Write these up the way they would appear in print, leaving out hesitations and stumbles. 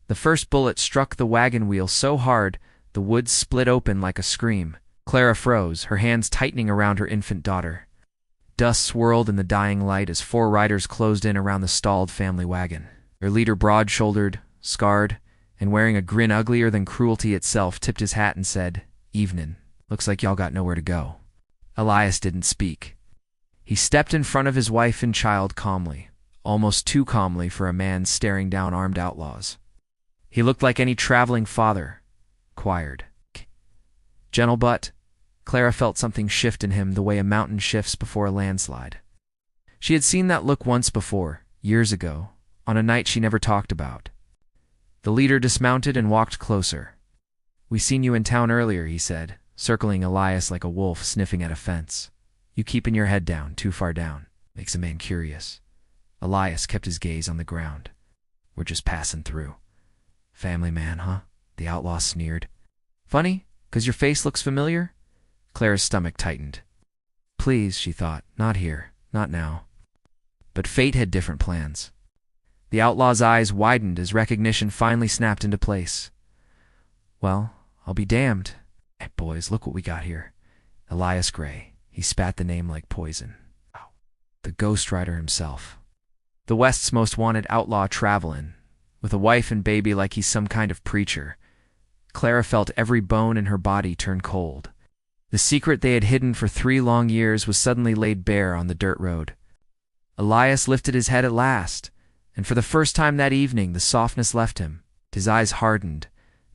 The first bullet struck the wagon wheel so hard the wood split open like a scream. Clara froze, her hands tightening around her infant daughter. Dust swirled in the dying light as 4 riders closed in around the stalled family wagon. Their leader, broad-shouldered, scarred, and wearing a grin uglier than cruelty itself, tipped his hat and said, "Evenin'. Looks like y'all got nowhere to go." Elias didn't speak. He stepped in front of his wife and child calmly, almost too calmly for a man staring down armed outlaws. He looked like any traveling father, quired. Gentle but, Clara felt something shift in him the way a mountain shifts before a landslide. She had seen that look once before, years ago, on a night she never talked about. The leader dismounted and walked closer. "We seen you in town earlier," he said, circling Elias like a wolf sniffing at a fence. "You keeping your head down, too far down. Makes a man curious." Elias kept his gaze on the ground. "We're just passing through." "Family man, huh?" the outlaw sneered. "Funny, 'cause your face looks familiar?" Clara's stomach tightened. Please, she thought, not here, not now. But fate had different plans. The outlaw's eyes widened as recognition finally snapped into place. "Well, I'll be damned. Hey, boys, look what we got here. Elias Gray." He spat the name like poison. "Wow. The Ghost Rider himself. The West's most wanted outlaw travelin', with a wife and baby like he's some kind of preacher." Clara felt every bone in her body turn cold. The secret they had hidden for 3 long years was suddenly laid bare on the dirt road. Elias lifted his head at last, and for the first time that evening the softness left him. His eyes hardened,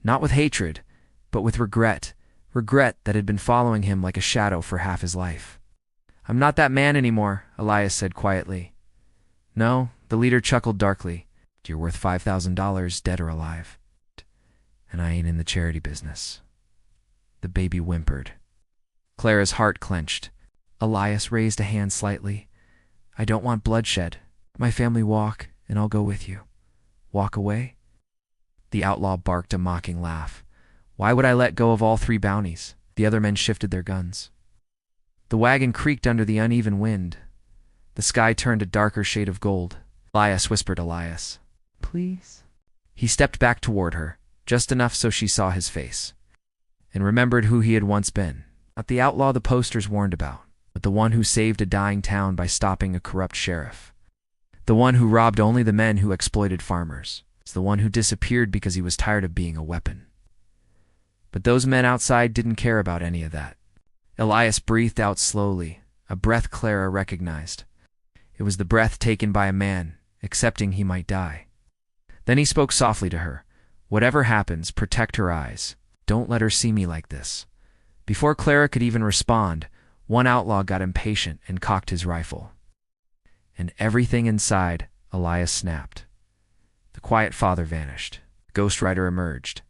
not with hatred, but with regret that had been following him like a shadow for half his life. "I'm not that man anymore," Elias said quietly. "No," the leader chuckled darkly. "You're worth $5,000, dead or alive. And I ain't in the charity business." The baby whimpered. Clara's heart clenched. Elias raised a hand slightly. "I don't want bloodshed. My family walk, and I'll go with you." "Walk away?" The outlaw barked a mocking laugh. "Why would I let go of all 3 bounties?" The other men shifted their guns. The wagon creaked under the uneven wind. The sky turned a darker shade of gold. Elias whispered, "Elias, please." He stepped back toward her, just enough so she saw his face, and remembered who he had once been. Not the outlaw the posters warned about, but the one who saved a dying town by stopping a corrupt sheriff. The one who robbed only the men who exploited farmers. It's the one who disappeared because he was tired of being a weapon. But those men outside didn't care about any of that. Elias breathed out slowly, a breath Clara recognized. It was the breath taken by a man, accepting he might die. Then he spoke softly to her. "Whatever happens, protect her eyes. Don't let her see me like this." Before Clara could even respond, one outlaw got impatient and cocked his rifle. And everything inside, Elias snapped. The quiet father vanished. The Ghost Rider emerged.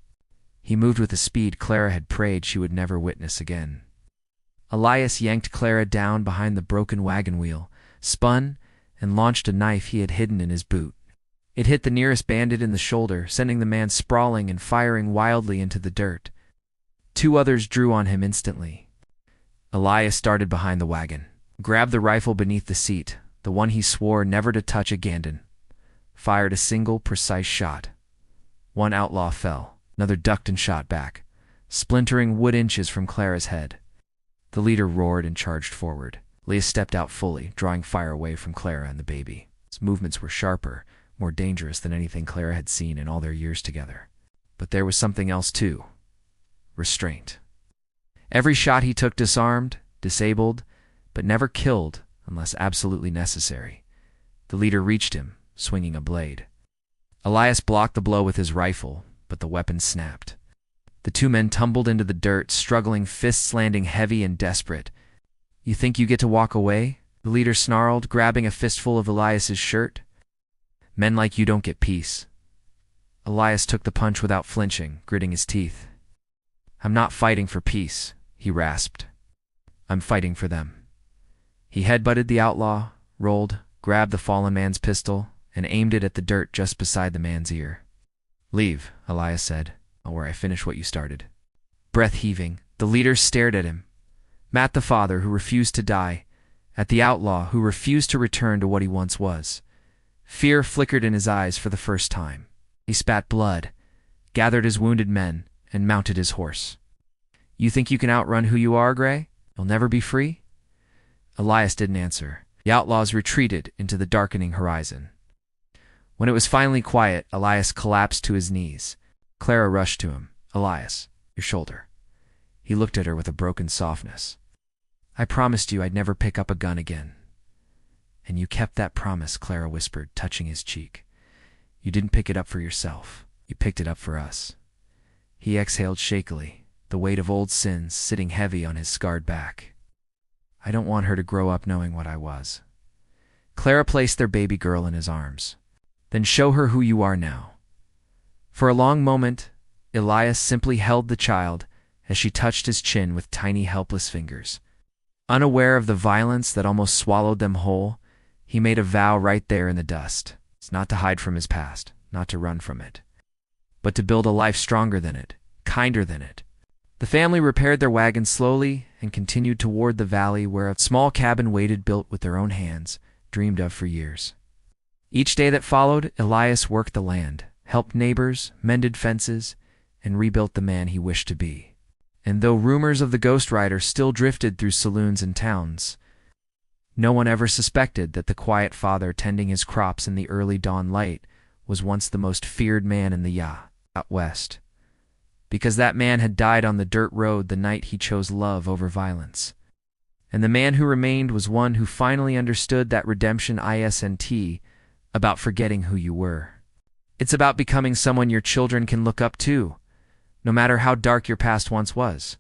He moved with a speed Clara had prayed she would never witness again. Elias yanked Clara down behind the broken wagon wheel, spun, and launched a knife he had hidden in his boot. It hit the nearest bandit in the shoulder, sending the man sprawling and firing wildly into the dirt. 2 others drew on him instantly. Elias darted behind the wagon, grabbed the rifle beneath the seat, the one he swore never to touch again, fired a single, precise shot. 1 outlaw fell. Another ducked and shot back, splintering wood inches from Clara's head. The leader roared and charged forward. Elias stepped out fully, drawing fire away from Clara and the baby. His movements were sharper, more dangerous than anything Clara had seen in all their years together. But there was something else too. Restraint. Every shot he took disarmed, disabled, but never killed unless absolutely necessary. The leader reached him, swinging a blade. Elias blocked the blow with his rifle, but the weapon snapped. The 2 men tumbled into the dirt, struggling, fists landing heavy and desperate. "You think you get to walk away?" the leader snarled, grabbing a fistful of Elias's shirt. "Men like you don't get peace." Elias took the punch without flinching, gritting his teeth. "I'm not fighting for peace," he rasped. "I'm fighting for them." He headbutted the outlaw, rolled, grabbed the fallen man's pistol, and aimed it at the dirt just beside the man's ear. "Leave," Elias said, "or I finish what you started." Breath heaving, the leader stared at him. At the father who refused to die, at the outlaw who refused to return to what he once was. Fear flickered in his eyes for the first time. He spat blood, gathered his wounded men, and mounted his horse. "You think you can outrun who you are, Gray? You'll never be free?" Elias didn't answer. The outlaws retreated into the darkening horizon. When it was finally quiet, Elias collapsed to his knees. Clara rushed to him. "Elias, your shoulder." He looked at her with a broken softness. "I promised you I'd never pick up a gun again." "And you kept that promise," Clara whispered, touching his cheek. "You didn't pick it up for yourself. You picked it up for us." He exhaled shakily, the weight of old sins sitting heavy on his scarred back. "I don't want her to grow up knowing what I was." Clara placed their baby girl in his arms. "Then show her who you are now." For a long moment, Elias simply held the child as she touched his chin with tiny, helpless fingers. Unaware of the violence that almost swallowed them whole, he made a vow right there in the dust. It's not to hide from his past, not to run from it, but to build a life stronger than it, kinder than it. The family repaired their wagon slowly and continued toward the valley where a small cabin waited, built with their own hands, dreamed of for years. Each day that followed, Elias worked the land, helped neighbors, mended fences, and rebuilt the man he wished to be. And though rumors of the Ghost Rider still drifted through saloons and towns, no one ever suspected that the quiet father tending his crops in the early dawn light was once the most feared man in the out west. Because that man had died on the dirt road the night he chose love over violence. And the man who remained was one who finally understood that redemption isn't about forgetting who you were. It's about becoming someone your children can look up to, no matter how dark your past once was.